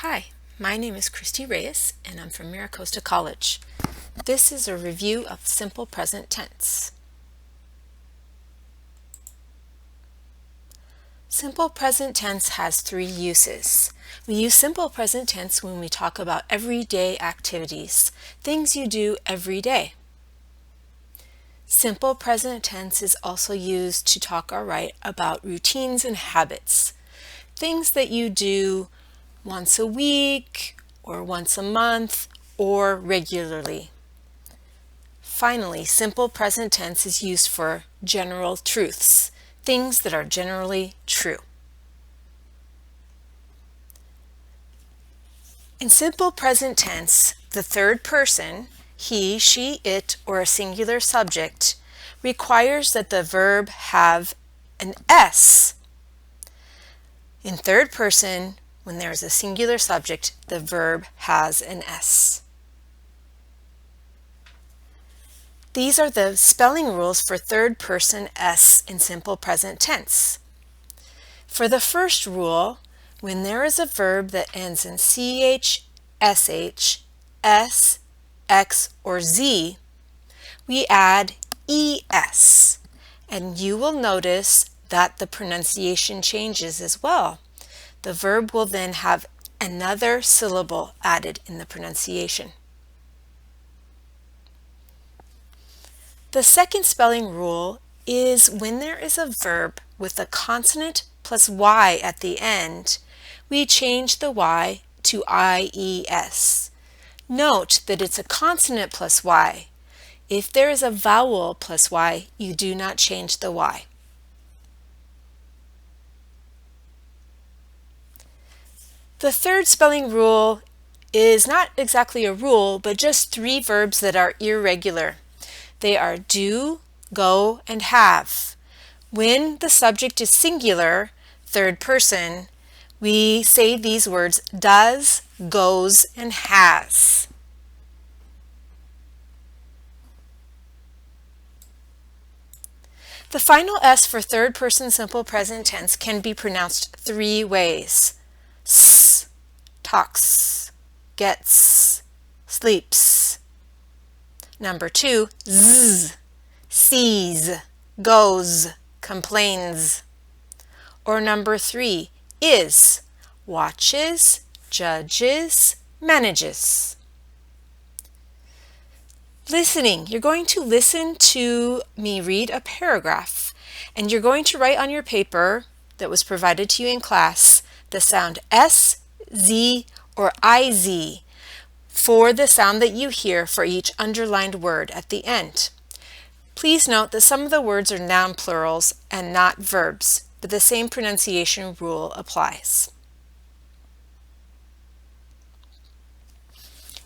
Hi, my name is Christy Reyes and I'm from MiraCosta College. This is a review of simple present tense. Simple present tense has three uses. We use simple present tense when we talk about everyday activities, things you do every day. Simple present tense is also used to talk or write about routines and habits, things that you do once a week or once a month or regularly. Finally, simple present tense is used for general truths, things that are generally true. In simple present tense, the third person, he, she, it, or a singular subject, requires that the verb have an S. In third person, when there is a singular subject, the verb has an S. These are the spelling rules for third person S in simple present tense. For the first rule, when there is a verb that ends in CH, SH, S, X, or Z, we add ES, and you will notice that the pronunciation changes as well. The verb will then have another syllable added in the pronunciation. The second spelling rule is when there is a verb with a consonant plus Y at the end, we change the Y to IES. Note that it's a consonant plus Y. If there is a vowel plus Y, you do not change the Y. The third spelling rule is not exactly a rule, but just three verbs that are irregular. They are do, go, and have. When the subject is singular, third person, we say these words does, goes, and has. The final S for third person simple present tense can be pronounced three ways. S, talks, gets, sleeps. Number 2, Z, sees, goes, complains. Or number 3, is, watches, judges, manages. Listening. You're going to listen to me read a paragraph, and you're going to write on your paper that was provided to you in class the sound S, Z, or IZ for the sound that you hear for each underlined word at the end. Please note that some of the words are noun plurals and not verbs, but the same pronunciation rule applies.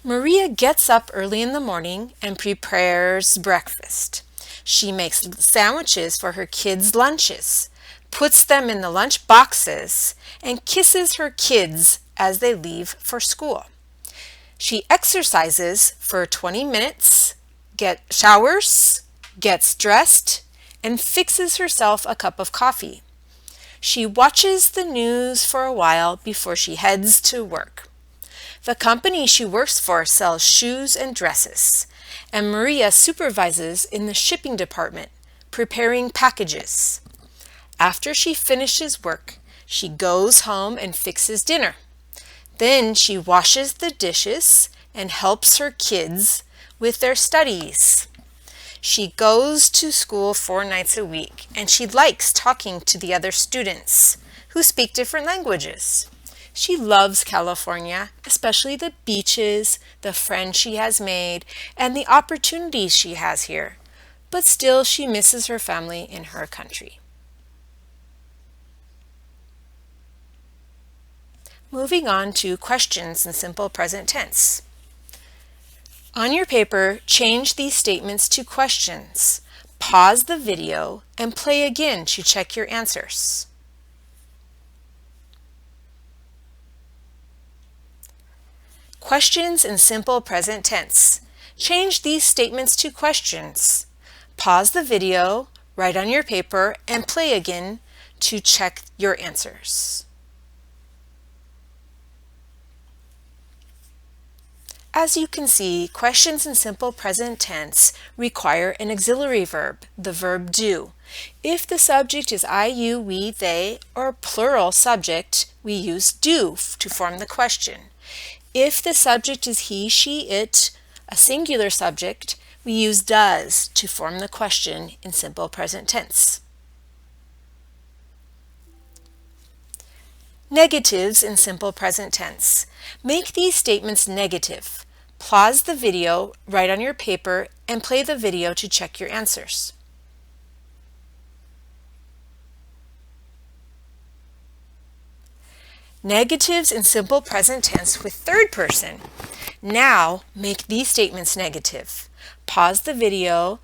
Maria gets up early in the morning and prepares breakfast. She makes sandwiches for her kids' lunches, puts them in the lunch boxes, and kisses her kids as they leave for school. She exercises for 20 minutes, showers, gets dressed, and fixes herself a cup of coffee. She watches the news for a while before she heads to work. The company she works for sells shoes and dresses, and Maria supervises in the shipping department, preparing packages. After she finishes work, she goes home and fixes dinner. Then she washes the dishes and helps her kids with their studies. She goes to school 4 nights a week, and she likes talking to the other students who speak different languages. She loves California, especially the beaches, the friends she has made, and the opportunities she has here. But still, she misses her family in her country. Moving on to questions in simple present tense. On your paper, change these statements to questions. Pause the video and play again to check your answers. Questions in simple present tense. Change these statements to questions. Pause the video, write on your paper, and play again to check your answers. As you can see, questions in simple present tense require an auxiliary verb, the verb do. If the subject is I, you, we, they, or plural subject, we use do to form the question. If the subject is he, she, it, a singular subject, we use does to form the question in simple present tense. Negatives in simple present tense. Make these statements negative. Pause the video, write on your paper, and play the video to check your answers. Negatives in simple present tense with third person. Now make these statements negative. Pause the video,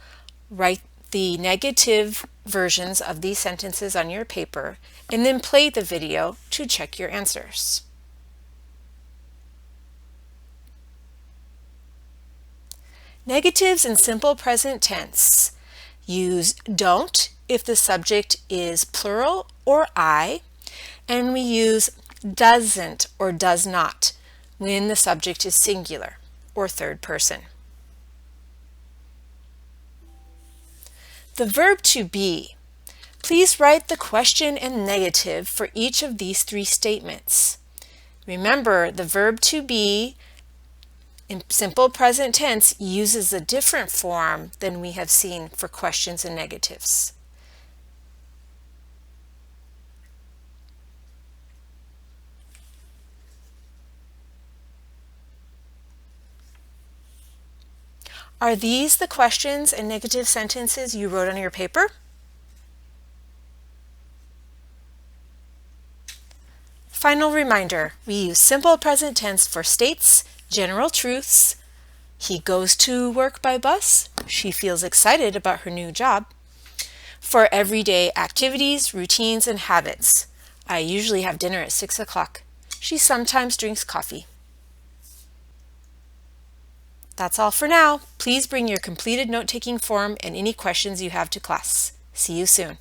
write the negative versions of these sentences on your paper, and then play the video to check your answers. Negatives in simple present tense. Use don't if the subject is plural or I, and we use doesn't or does not when the subject is singular or third person. The verb to be. Please write the question and negative for each of these three statements. Remember, the verb to be in simple present tense uses a different form than we have seen for questions and negatives. Are these the questions and negative sentences you wrote on your paper? Final reminder, we use simple present tense for states, general truths. He goes to work by bus. She feels excited about her new job. For everyday activities, routines, and habits. I usually have dinner at 6 o'clock. She sometimes drinks coffee. That's all for now. Please bring your completed note-taking form and any questions you have to class. See you soon.